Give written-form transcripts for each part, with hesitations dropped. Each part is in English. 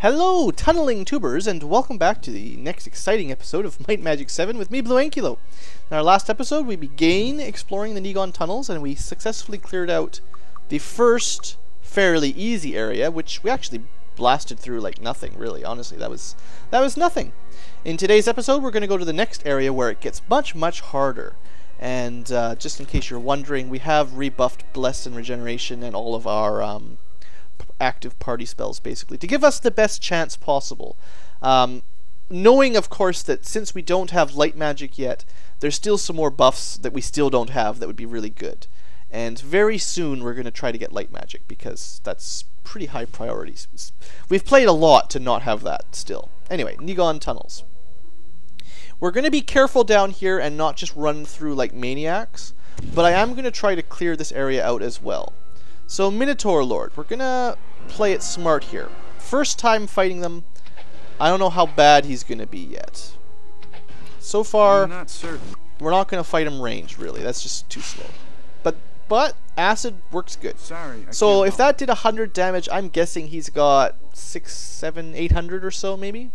Hello, tunneling tubers, and welcome back to the next exciting episode of Might Magic 7 with me, BlueAnkylo. In our last episode, we began exploring the Nighon tunnels, and we successfully cleared out the first fairly easy area, which we actually blasted through like nothing, really. Honestly, that was nothing. In today's episode, we're going to go to the next area where it gets much harder. And just in case you're wondering, we have rebuffed Bless and Regeneration and all of our active party spells, basically, to give us the best chance possible. Knowing, of course, that since we don't have light magic yet, there's still some more buffs that we still don't have that would be really good. And very soon we're going to try to get light magic, because that's pretty high priority. We've played a lot to not have that still. Anyway, Nighon tunnels. We're going to be careful down here and not just run through like maniacs, but I am going to try to clear this area out as well. So, Minotaur Lord, we're gonna play it smart here. First time fighting them, I don't know how bad he's gonna be yet. So far, I'm not certain. We're not gonna fight him ranged, really. That's just too slow. But acid works good. Sorry. So if that did 100 damage, I'm guessing he's got 600, 700, 800 or so, maybe.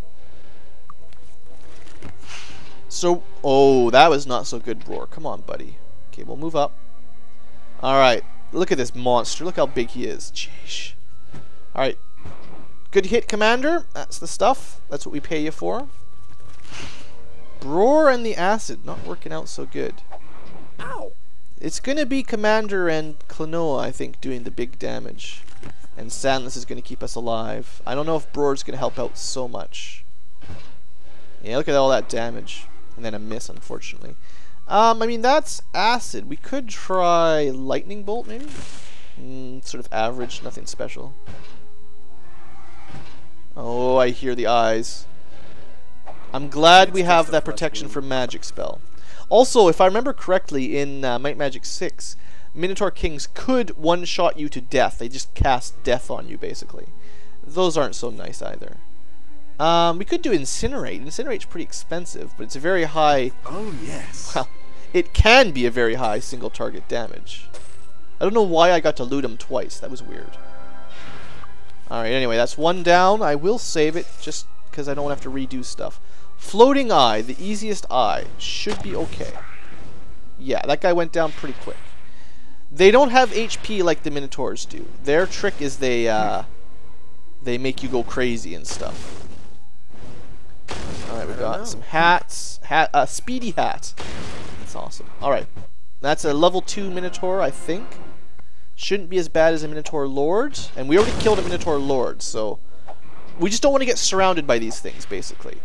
So, oh, that was not so good, Roar. Come on, buddy. Okay, we'll move up. All right. Look at this monster. Look how big he is. Jeez. Alright. Good hit, Commander. That's the stuff. That's what we pay you for. Roar and the acid. Not working out so good. Ow! It's going to be Commander and Klonoa, I think, doing the big damage. And Sandless is going to keep us alive. I don't know if Roar's going to help out so much. Yeah, look at all that damage. And then a miss, unfortunately. I mean, that's acid. We could try lightning bolt, maybe? Sort of average, nothing special. Oh, I hear the eyes. I'm glad we have that protection from magic spell. Also, if I remember correctly, in Might Magic 6, Minotaur Kings could one-shot you to death. They just cast death on you, basically. Those aren't so nice either. We could do Incinerate. Incinerate's pretty expensive, but it's a very high... Oh, yes. Well, it can be a very high single target damage. I don't know why I got to loot him twice. That was weird. Alright, anyway, that's one down. I will save it just because I don't have to redo stuff. Floating Eye, the easiest eye, should be okay. Yeah, that guy went down pretty quick. They don't have HP like the Minotaurs do. Their trick is they make you go crazy and stuff. Alright, we got some hats. Speedy hat. That's awesome. Alright. That's a level 2 Minotaur, I think. Shouldn't be as bad as a Minotaur Lord. And we already killed a Minotaur Lord, so... we just don't want to get surrounded by these things, basically.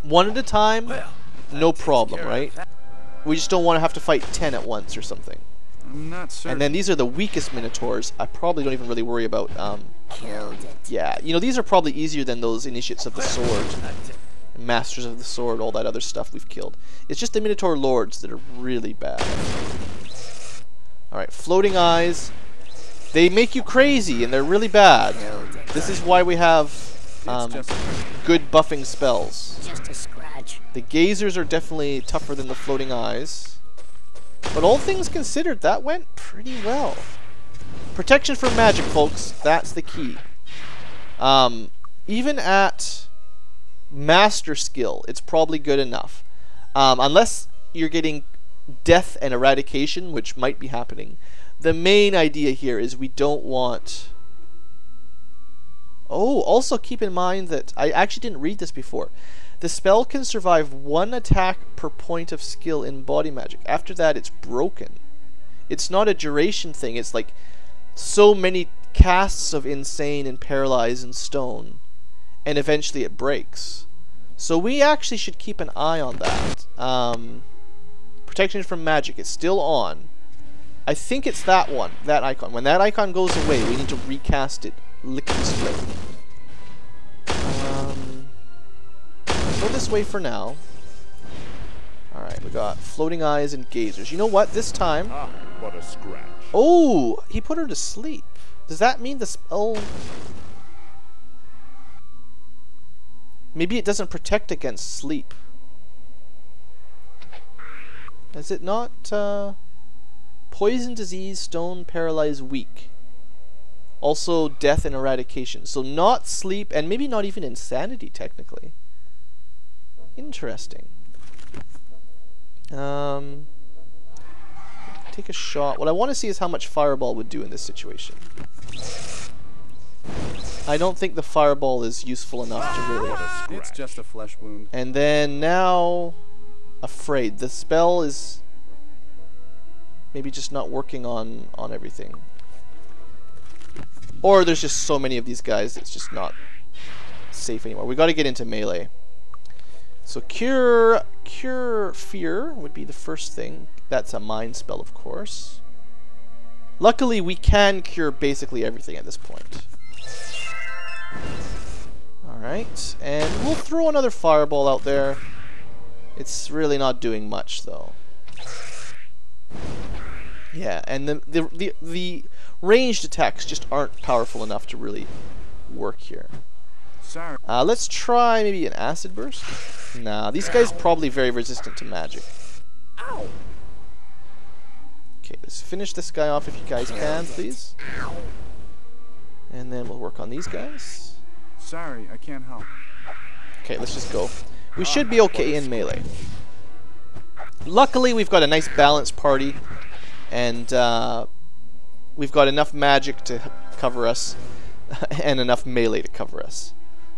One at a time, well, no problem, right? We just don't want to have to fight 10 at once or something. I'm not certain. And then these are the weakest Minotaurs. I probably don't even really worry about... Killed it. Yeah, you know, these are probably easier than those Initiates of the Sword. Masters of the Sword, all that other stuff we've killed. It's just the Minotaur Lords that are really bad. Alright, Floating Eyes. They make you crazy, and they're really bad. This is why we have good buffing spells. Just a scratch. The Gazers are definitely tougher than the Floating Eyes. But all things considered, that went pretty well. Protection from magic, folks. That's the key. Even at master skill, it's probably good enough. Unless you're getting death and eradication, which might be happening. The main idea here is we don't want... Oh, also keep in mind that I actually didn't read this before. The spell can survive 1 attack per point of skill in body magic. After that, it's broken. It's not a duration thing. It's like so many casts of Insane and Paralyze and Stone, and eventually it breaks. So we actually should keep an eye on that. Protection from magic, it's still on. I think it's that one, that icon. When that icon goes away, we need to recast it lickety split. Go this way for now. Alright, we got Floating Eyes and Gazers. You know what? This time... Ah, what a scratch. Oh! He put her to sleep. Does that mean the spell... Maybe it doesn't protect against sleep. Is it not, Poison, Disease, Stone, Paralyze, Weak. Also, death and eradication. So not sleep, and maybe not even insanity, technically. Interesting. Take a shot. What I want to see is how much Fireball would do in this situation. I don't think the Fireball is useful enough to really... It's just a flesh wound. And then now... Afraid. The spell is... maybe just not working on everything. Or there's just so many of these guys it's just not safe anymore. We got to get into melee. So cure fear would be the first thing. That's a mind spell, of course. Luckily, we can cure basically everything at this point. Alright, and we'll throw another fireball out there. It's really not doing much, though. Yeah, and the ranged attacks just aren't powerful enough to really work here. Sorry. Let's try maybe an acid burst. Nah, these guys are probably very resistant to magic. Ow. Okay, let's finish this guy off if you guys can, please. And then we'll work on these guys. Sorry, I can't help. Okay, let's just go. We should be okay in melee. Luckily, we've got a nice balanced party, and we've got enough magic to cover us, and enough melee to cover us.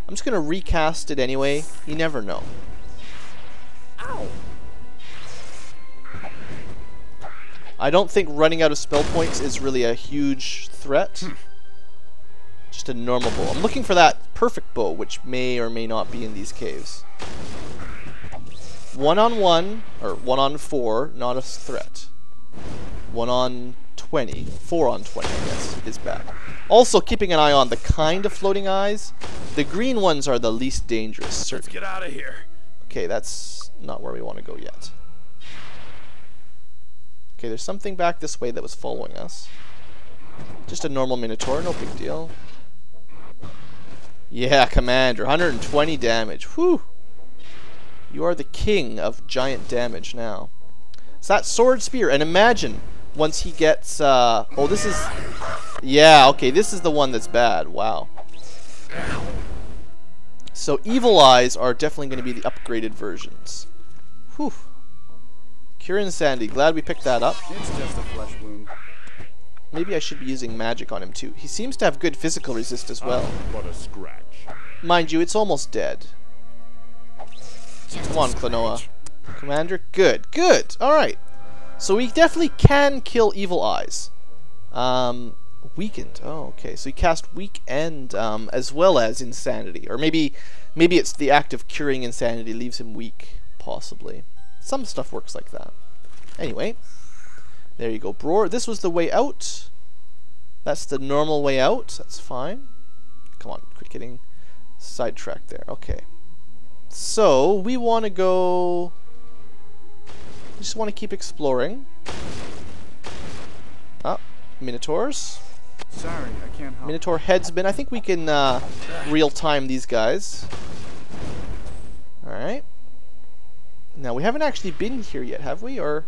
I'm just going to recast it anyway. You never know. Ow. I don't think running out of spell points is really a huge threat. Just a normal bow. I'm looking for that perfect bow, which may or may not be in these caves. 1-on-1, or 1-on-4, not a threat. 1-on-20, 4-on-20, I guess, is bad. Also, keeping an eye on the kind of floating eyes. The green ones are the least dangerous, Let's get out of here. Okay, that's not where we want to go yet. Okay, there's something back this way that was following us. Just a normal Minotaur, no big deal. Yeah, Commander, 120 damage. Whew! You are the king of giant damage now. So that sword spear, and imagine once he gets, oh, this is, yeah, okay, this is the one that's bad. Wow. So evil eyes are definitely going to be the upgraded versions. Whew. Cure Insanity. Glad we picked that up. It's just a flesh wound. Maybe I should be using magic on him too. He seems to have good physical resist as well. What a scratch. Mind you, it's almost dead. Come on, Klonoa. Commander? Good. Good. Alright. So we definitely can kill evil eyes. Weakened. Oh, okay. So he cast weak and as well as insanity. Or maybe it's the act of curing insanity leaves him weak. Possibly. Some stuff works like that. Anyway. There you go, Bror. This was the way out. That's the normal way out. That's fine. Come on, quit getting sidetracked there. Okay. So, we want to go... We just want to keep exploring. Ah, Minotaurs. Sorry, I can't help. Minotaur headsman. I think we can real-time these guys. Alright. Now, we haven't actually been here yet, have we? Or...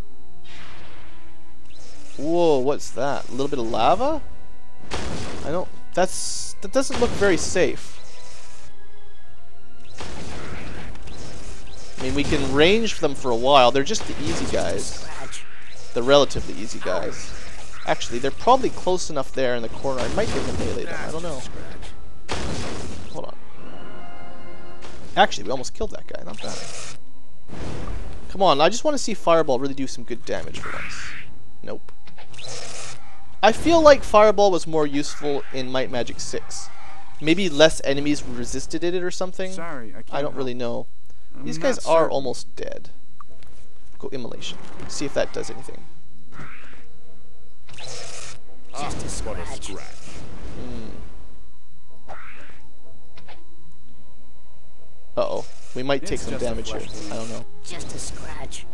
Whoa, what's that? A little bit of lava? I don't... That doesn't look very safe. I mean, we can range them for a while. They're just the easy guys. The relatively easy guys. Actually, they're probably close enough there in the corner. I might be able to melee them. I don't know. Hold on. Actually, we almost killed that guy. Not bad. Come on, I just want to see Fireball really do some good damage for once. Nope. I feel like Fireball was more useful in Might Magic 6. Maybe less enemies resisted it or something. Sorry, I don't really know. These guys are almost dead. Go Immolation. See if that does anything. Just a scratch. Uh-oh. We might take some damage here. I don't know. Just a scratch.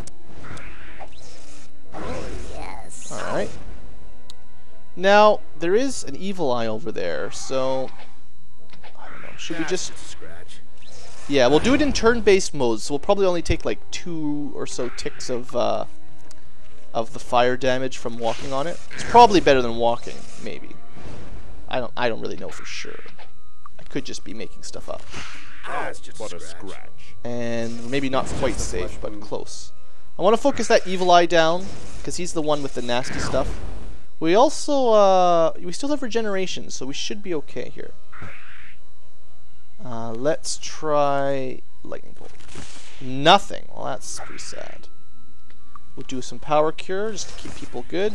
Oh, yes. Alright. Now, there is an evil eye over there, so... I don't know. Should we just... Yeah, we'll do it in turn-based mode, so we'll probably only take like 2 or so ticks of the fire damage from walking on it. It's probably better than walking, maybe. I don't really know for sure. I could just be making stuff up. That's just a scratch. And maybe not quite safe, but close. I want to focus that evil eye down, because he's the one with the nasty stuff. We also, we still have regeneration, so we should be okay here. Let's try lightning bolt. Nothing. Well, that's pretty sad. We'll do some power cure, just to keep people good.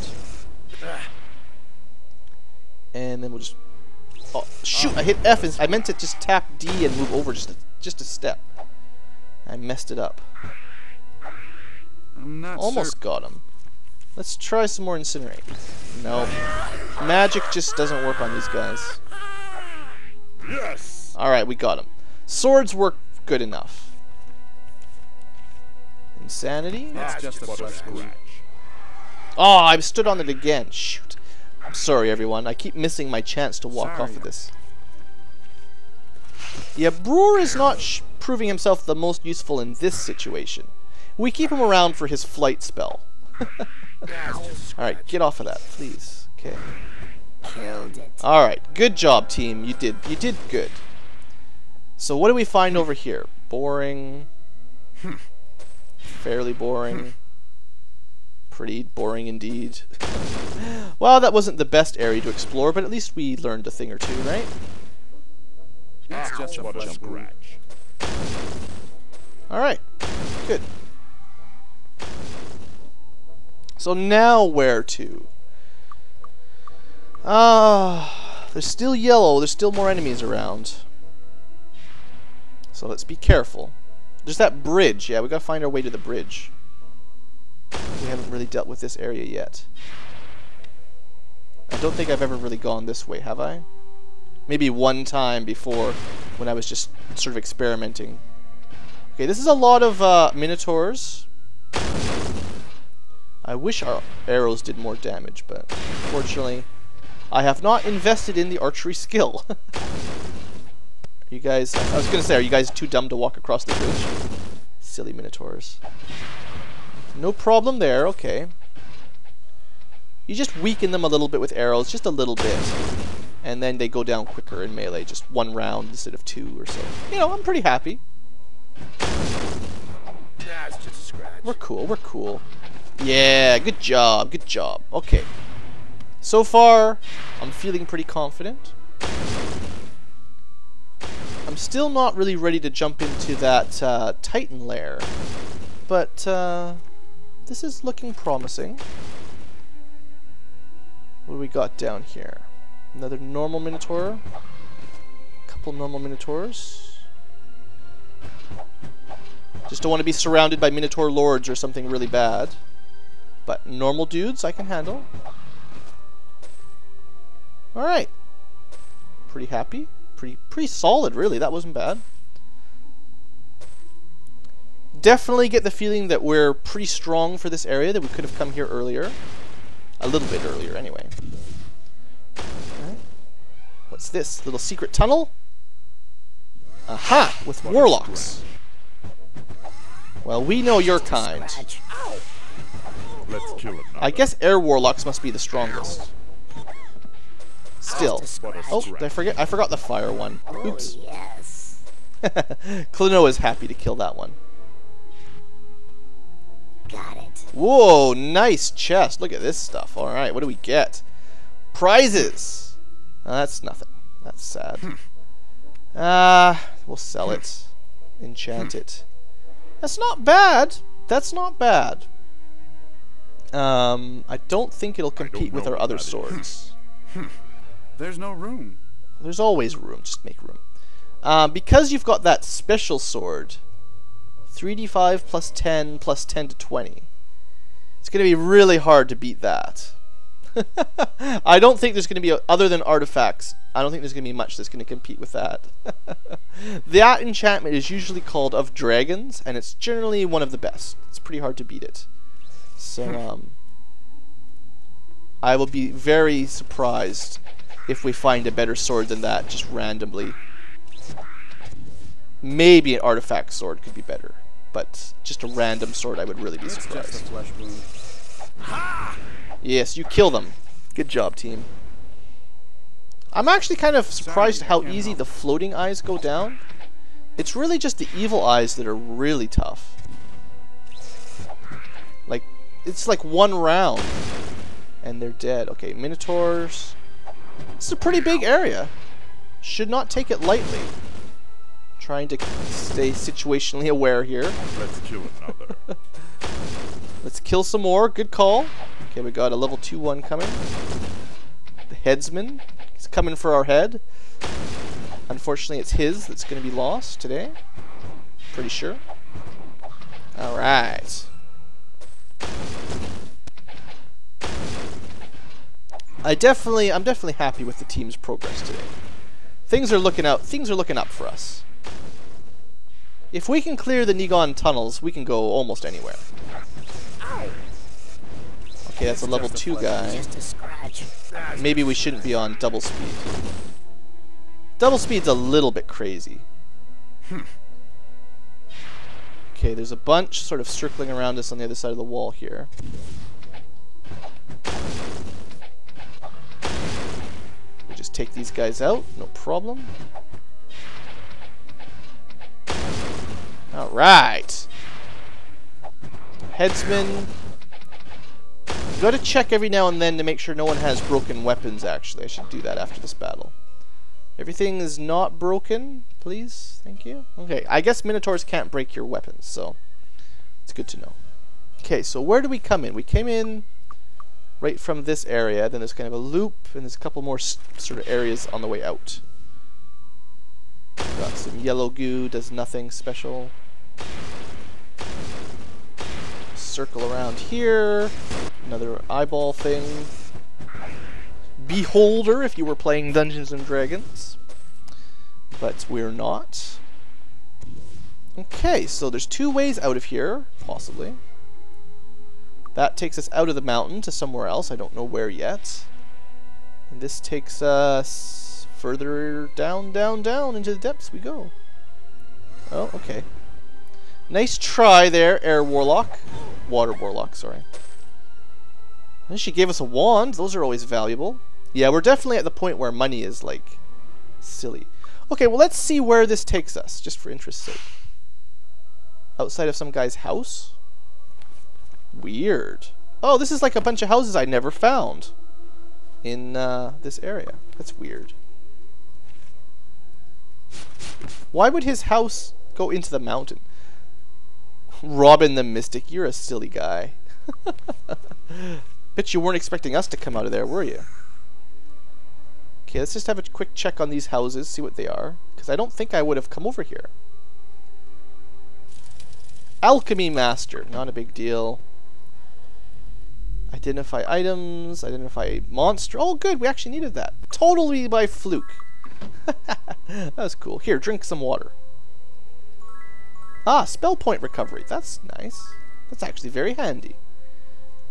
And then we'll just... Oh, shoot! I hit F, and I meant to just tap D and move over just a step. I messed it up. I'm not Almost got him. Let's try some more incinerate. No. Magic just doesn't work on these guys. Yes. Alright, we got him. Swords work good enough. Insanity? That's just a flesh wound. Oh, I stood on it again. Shoot. I'm sorry, everyone. I keep missing my chance to walk off of this. Yeah, Brewer is not proving himself the most useful in this situation. We keep him around for his flight spell. Alright, get off of that, please. Okay. Killed it. Alright, good job, team. You did good. So what do we find over here? Boring. Fairly boring. Pretty boring indeed. Well, that wasn't the best area to explore, but at least we learned a thing or two, right? That's just a flesh wound. Alright, good. So now where to? There's still yellow, there's still more enemies around. So let's be careful. There's that bridge, yeah, we gotta find our way to the bridge. We haven't really dealt with this area yet. I don't think I've ever really gone this way, have I? Maybe one time before, when I was just sort of experimenting. Okay, this is a lot of Minotaurs. I wish our arrows did more damage, but unfortunately, I have not invested in the archery skill. You guys, I was gonna say, are you guys too dumb to walk across the bridge? Silly Minotaurs. No problem there, okay. You just weaken them a little bit with arrows, just a little bit. And then they go down quicker in melee, just one round instead of 2 or so. You know, I'm pretty happy. That's just a scratch. We're cool, we're cool. Yeah, good job, good job. Okay. So far, I'm feeling pretty confident. I'm still not really ready to jump into that Titan lair. But, this is looking promising. What do we got down here? Another normal Minotaur. A couple normal Minotaurs. Just don't want to be surrounded by Minotaur Lords or something really bad. But normal dudes I can handle. Alright. Pretty happy. Pretty solid, really. That wasn't bad. Definitely get the feeling that we're pretty strong for this area, that we could have come here earlier. A little bit earlier, anyway. Alright. What's this? Little secret tunnel? Aha! With warlocks. Well, we know your kind. Let's kill it now. I guess air warlocks must be the strongest. Still. Oh, did I forget? I forgot the fire one. Oops. Yes. Klonoa is happy to kill that one. Got it. Whoa, nice chest. Look at this stuff. Alright, what do we get? Prizes! That's nothing. That's sad. We'll sell it. Enchant it. That's not bad. That's not bad. I don't think it'll compete with our other swords. There's no room. There's always room. Just make room. Because you've got that special sword, 3d5 plus 10 plus 10 to 20. It's going to be really hard to beat that. I don't think there's going to be, other than artifacts, I don't think there's going to be much that's going to compete with that. That enchantment is usually called Of Dragons, and it's generally one of the best. It's pretty hard to beat it. So, I will be very surprised if we find a better sword than that, just randomly. Maybe an artifact sword could be better, but just a random sword, I would really be surprised. Just a flesh wound. Yes, you kill them. Good job, team. I'm actually kind of surprised how easy the floating eyes go down. It's really just the evil eyes that are really tough. Like, it's like one round and they're dead. Okay, Minotaurs. This is a pretty big area. Should not take it lightly. Trying to stay situationally aware here. Let's kill another. Let's kill some more. Good call. Okay, we got a level 2-1 coming. The headsman. He's coming for our head. Unfortunately, it's his that's going to be lost today. Pretty sure. Alright. I'm definitely happy with the team's progress today. Things are looking up for us. If we can clear the Nighon tunnels, we can go almost anywhere. Okay, that's a level 2 guy. Just a scratch. Maybe we shouldn't be on double speed. Double speed's a little bit crazy. Okay, there's a bunch sort of circling around us on the other side of the wall here. We just take these guys out, no problem. Alright. Headsman. You gotta check every now and then to make sure no one has broken weapons, actually. I should do that after this battle. Everything is not broken, please. Thank you. Okay, I guess Minotaurs can't break your weapons, so it's good to know. Okay, so where do we come in? We came in right from this area, then there's kind of a loop, and there's a couple more sort of areas on the way out. Got some yellow goo, does nothing special. Circle around here. Another eyeball thing. Beholder, if you were playing Dungeons and Dragons. But we're not. Okay, so there's 2 ways out of here, possibly. That takes us out of the mountain to somewhere else. I don't know where yet. And this takes us further down, down, down into the depths we go. Oh, okay. Nice try there, Air Warlock. Water Warlock, sorry. And she gave us a wand. Those are always valuable. Yeah, we're definitely at the point where money is, like, silly. Okay, well, let's see where this takes us, just for interest's sake. Outside of some guy's house? Weird. Oh, this is like a bunch of houses I never found in this area. That's weird. Why would his house go into the mountain? Robin the Mystic, you're a silly guy. Bet you weren't expecting us to come out of there, were you? Okay, let's just have a quick check on these houses, see what they are. Because I don't think I would have come over here. Alchemy Master, not a big deal. Identify items, identify monster. Oh, good, we actually needed that. Totally by fluke. That was cool. Here, drink some water. Ah, spell point recovery. That's nice. That's actually very handy.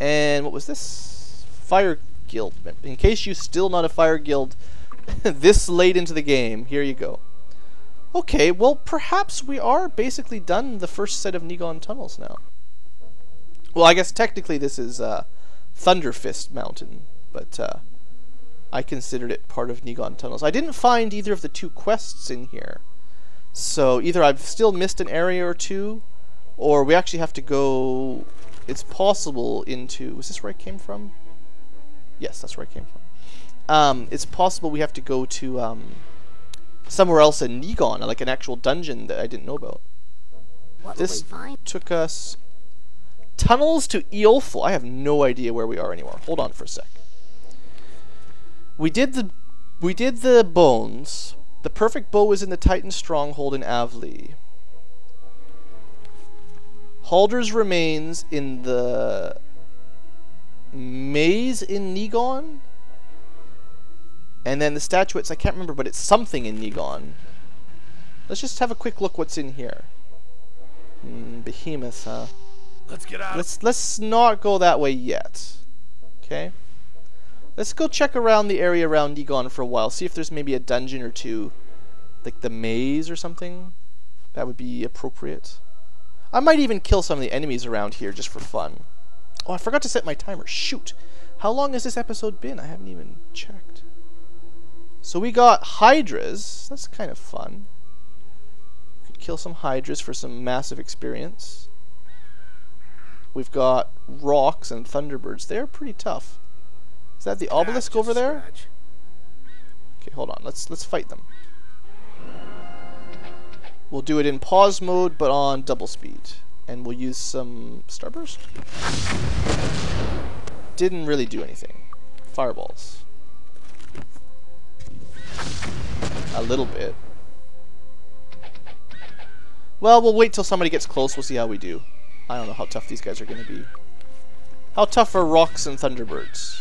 And what was this? Fire Guild. In case you're still not a Fire Guild this late into the game, here you go. Okay, well, perhaps we are basically done the first set of Nighon tunnels now. Well, I guess technically this is Thunderfist Mountain, but I considered it part of Nighon tunnels. I didn't find either of the 2 quests in here. So either I've still missed an area or 2, or we actually have to go, it's possible, into, is this where I came from? Yes, that's where I came from. It's possible we have to go to somewhere else in Nighon, like an actual dungeon that I didn't know about. What This will we find? took us tunnels to Eolful. I have no idea where we are anymore. Hold on for a sec. We did the bones. The perfect bow is in the Titan stronghold in Avli. Halder's remains in the maze in Nighon. And then the statuettes, I can't remember, but it's something in Nighon. Let's just have a quick look what's in here. Behemoth, huh? Let's get out. Let's not go that way yet. Okay? Let's go check around the area around Nighon for a while. See if there's maybe a dungeon or 2. Like the maze or something. That would be appropriate. I might even kill some of the enemies around here just for fun. Oh, I forgot to set my timer. Shoot. How long has this episode been? I haven't even checked. So we got Hydras. That's kind of fun. Could kill some Hydras for some massive experience. We've got Rocks and Thunderbirds. They're pretty tough. Is that the obelisk over there? Okay, hold on. Let's fight them. We'll do it in pause mode, but on double speed. And we'll use some Starburst. Didn't really do anything. Fireballs. A little bit. Well, we'll wait till somebody gets close. We'll see how we do. I don't know how tough these guys are going to be. How tough are Rocks and Thunderbirds?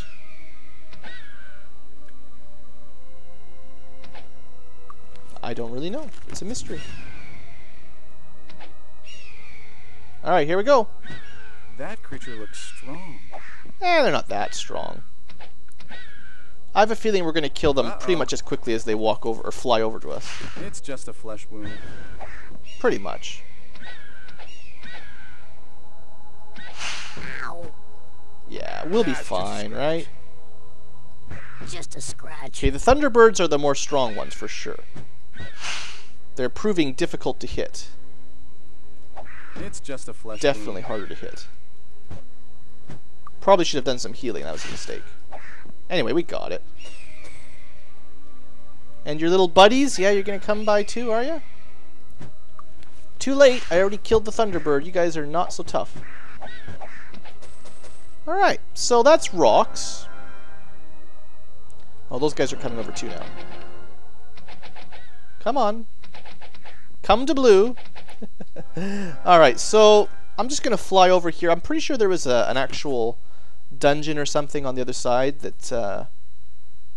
I don't really know. It's a mystery. Alright, here we go. That creature looks strong. They're not that strong. I have a feeling we're going to kill them pretty much as quickly as they walk over or fly over to us. It's just a flesh wound. Pretty much. Ow. Yeah, we'll be fine, right? Just a scratch. Okay, the Thunderbirds are the more strong ones for sure. They're proving difficult to hit. It's just a flesh Definitely wound. harder to hit. Probably should have done some healing. That was a mistake. Anyway, we got it. And your little buddies? Yeah, you're going to come by too, are you? Too late. I already killed the Thunderbird. You guys are not so tough. Alright, so that's Rocks. Oh, those guys are coming over too now. Come on. Come to blue. Alright, so I'm just going to fly over here. I'm pretty sure there was an actual dungeon or something on the other side that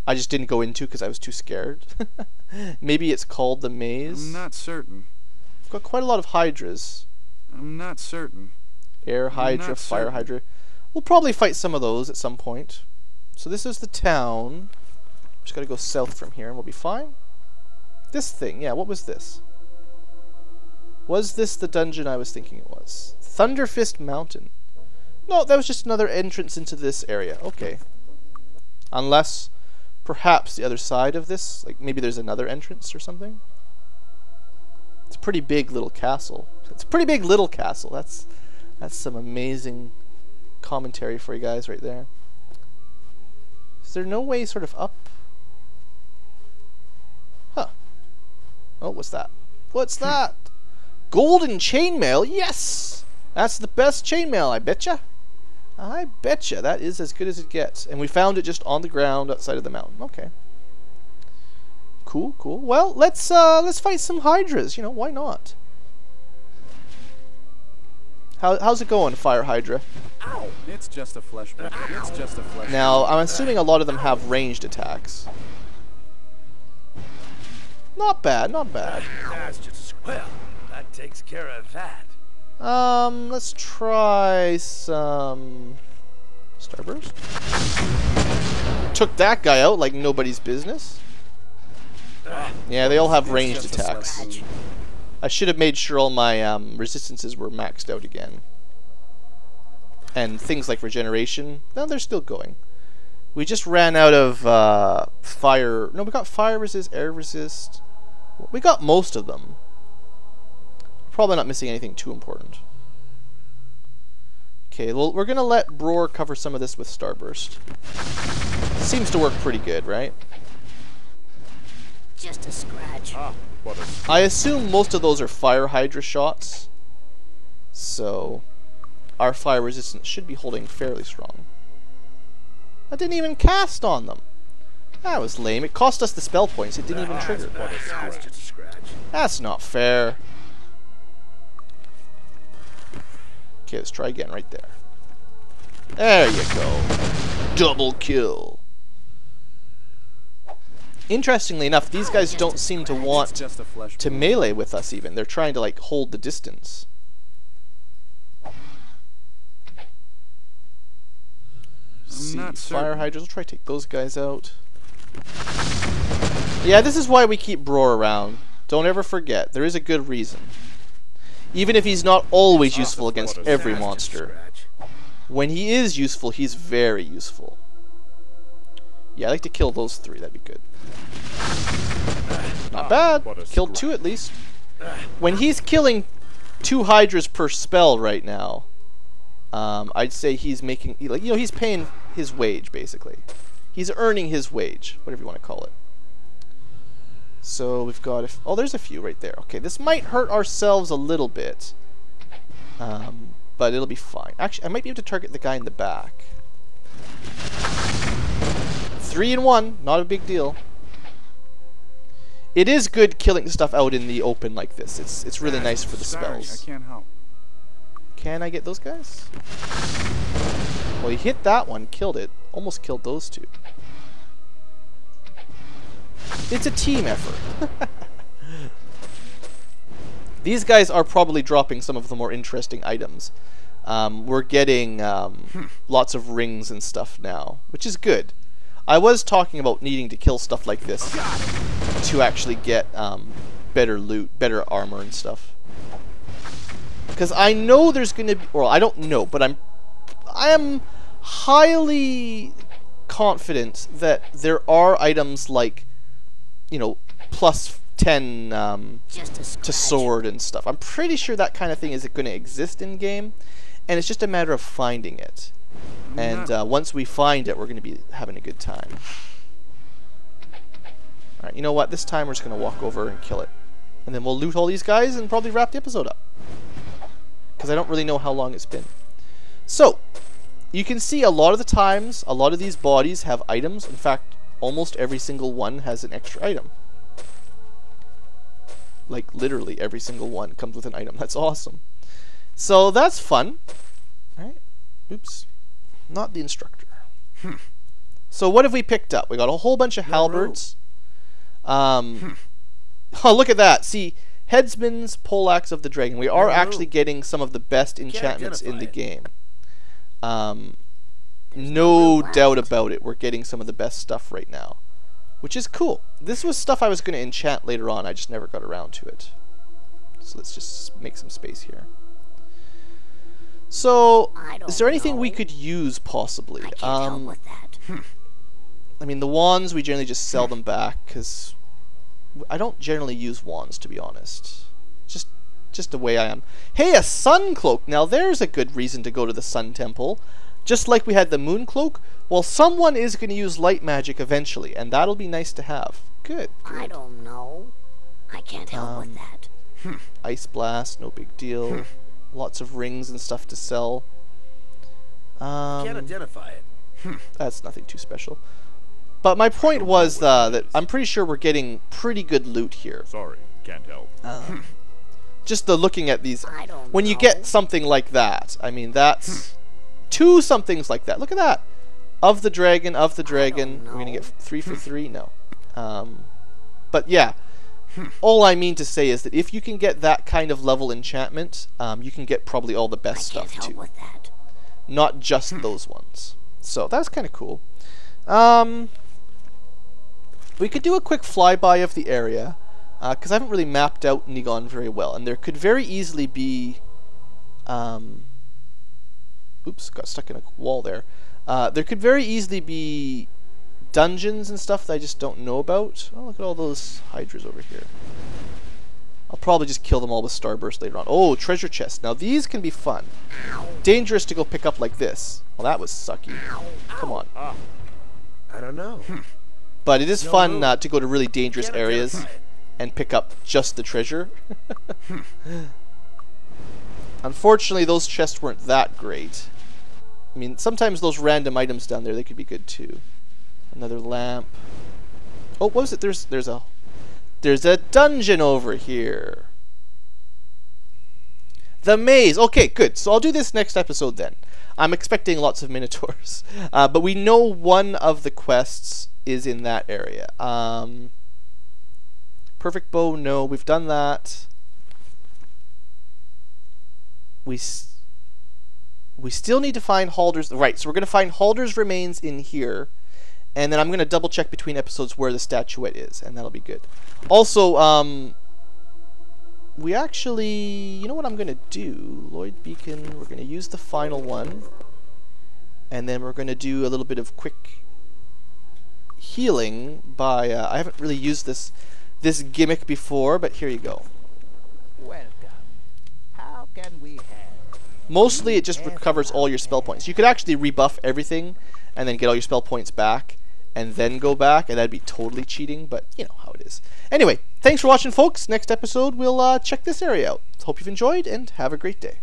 I just didn't go into because I was too scared. Maybe it's called the maze. I'm not certain. We've got quite a lot of Hydras. I'm not certain. Air Hydra, Not Fire certain. Hydra. We'll probably fight some of those at some point. So this is the town. Just gotta go south from here and we'll be fine. This thing, yeah, what was this? Was this the dungeon I was thinking it was? Thunderfist Mountain. No, that was just another entrance into this area. Okay. Unless, perhaps the other side of this, like maybe there's another entrance or something. It's a pretty big little castle. It's a pretty big little castle. That's some amazing commentary for you guys right there. Is there no way sort of up? Huh. Oh, what's that? What's that? Golden chainmail? Yes! That's the best chainmail, I betcha. I betcha. That is as good as it gets. And we found it just on the ground outside of the mountain. Okay. Cool, cool. Well, let's fight some Hydras. You know, why not? How's it going, Fire Hydra? Ow! It's just a flesh wound. It's just a flesh Now, wound. I'm assuming a lot of them have ranged attacks. Not bad, not bad. That's just well, that takes care of that. Let's try some Starburst. Took that guy out like nobody's business. Yeah, they all have ranged It's just a attacks. flesh wound. I should have made sure all my resistances were maxed out again. And things like regeneration, no, they're still going. We just ran out of fire. No, we got fire resist, air resist. We got most of them. Probably not missing anything too important. Okay, well, we're going to let Broer cover some of this with Starburst. Seems to work pretty good, right? Just a scratch. Ah, what a I assume most of those are Fire Hydra shots. So, our fire resistance should be holding fairly strong. I didn't even cast on them. That was lame. It cost us the spell points. It didn't even trigger. That's just a scratch. That's not fair. Okay, let's try again right there. There you go. Double kill. Interestingly enough, these guys don't seem to want just a flesh to wound. melee with us even. They're trying to like hold the distance. See, not Fire certain. Hydras. We'll try to take those guys out. Yeah, this is why we keep Broer around. Don't ever forget, there is a good reason. Even if he's not always useful against every That's just a monster. scratch. When he is useful, he's very useful. Yeah, I'd like to kill those three, that'd be good. Not bad. What a Killed 2 at least. When he's killing 2 Hydras per spell right now, I'd say he's making, like, you know, he's paying his wage, basically. He's earning his wage, whatever you want to call it. So we've got, oh, there's a few right there. Okay, this might hurt ourselves a little bit, but it'll be fine. Actually, I might be able to target the guy in the back. 3 in 1, not a big deal. It is good killing stuff out in the open like this. It's really nice for the spells. Sorry, I can't help. Can I get those guys? Well, he hit that one, killed it. Almost killed those 2. It's a team effort. These guys are probably dropping some of the more interesting items. We're getting lots of rings and stuff now, which is good. I was talking about needing to kill stuff like this to actually get better loot, better armor and stuff. Because I know there's going to be, or I don't know, but I am highly confident that there are items like, you know, plus 10 to sword and stuff. I'm pretty sure that kind of thing is going to exist in game, and it's just a matter of finding it. And once we find it, we're going to be having a good time. Alright, you know what? This time we're just going to walk over and kill it. And then we'll loot all these guys and probably wrap the episode up. Because I don't really know how long it's been. So, you can see a lot of the times, a lot of these bodies have items. In fact, almost every single one has an extra item. Like, literally every single one comes with an item. That's awesome. So, that's fun. Alright. Oops. Not the instructor. So what have we picked up? We got a whole bunch of halberds. Oh, look at that. See, Headsman's Poleaxe of the Dragon. We are actually getting some of the best enchantments in the game. No doubt about it. We're getting some of the best stuff right now, which is cool. This was stuff I was going to enchant later on. I just never got around to it. So let's just make some space here. So, is there anything we could use, possibly? I can't help with that. I mean, the wands, we generally just sell them back, because I don't generally use wands, to be honest. Just the way I am. Hey, a sun cloak! Now, there's a good reason to go to the sun temple. Just like we had the moon cloak, well, someone is going to use light magic eventually, and that'll be nice to have. Good. I don't know. I can't help with that. Ice blast, no big deal. Lots of rings and stuff to sell. Can't identify it. That's nothing too special. But my point was that I'm pretty sure we're getting pretty good loot here. Sorry, can't help. Just the looking at these. When you know. get something like that, I mean, that's 2 somethings like that. Look at that. Of the dragon, of the dragon. We're going to get 3 for 3? No. But yeah. All I mean to say is that if you can get that kind of level enchantment, you can get probably all the best stuff too. With that. Not just those ones. So that's kind of cool. We could do a quick flyby of the area, because I haven't really mapped out Nighon very well, and there could very easily be... oops, got stuck in a wall there. There could very easily be dungeons and stuff that I just don't know about. Oh, look at all those Hydras over here. I'll probably just kill them all with Starburst later on. Oh, treasure chest. Now these can be fun. Dangerous to go pick up like this. Well, that was sucky. Come on. I don't know. But it is fun to go to really dangerous areas and pick up just the treasure. Unfortunately, those chests weren't that great. I mean, sometimes those random items down there, they could be good too. Another lamp. Oh, what was it? There's a dungeon over here. The maze. Okay, good. So I'll do this next episode then. I'm expecting lots of Minotaurs. But we know one of the quests is in that area. Perfect bow, no. We've done that. We still need to find Halder's... Right, so we're going to find Halder's remains in here. And then I'm going to double check between episodes where the statuette is. And that'll be good. Also, we actually... You know what I'm going to do? Lloyd Beacon, we're going to use the final one. And then we're going to do a little bit of quick healing by I haven't really used this gimmick before, but here you go. Welcome. How can we help? Mostly it just recovers all your spell points. You could actually rebuff everything and then get all your spell points back and then go back, and that'd be totally cheating, but you know how it is. Anyway, thanks for watching, folks. Next episode we'll check this area out. Hope you've enjoyed and have a great day.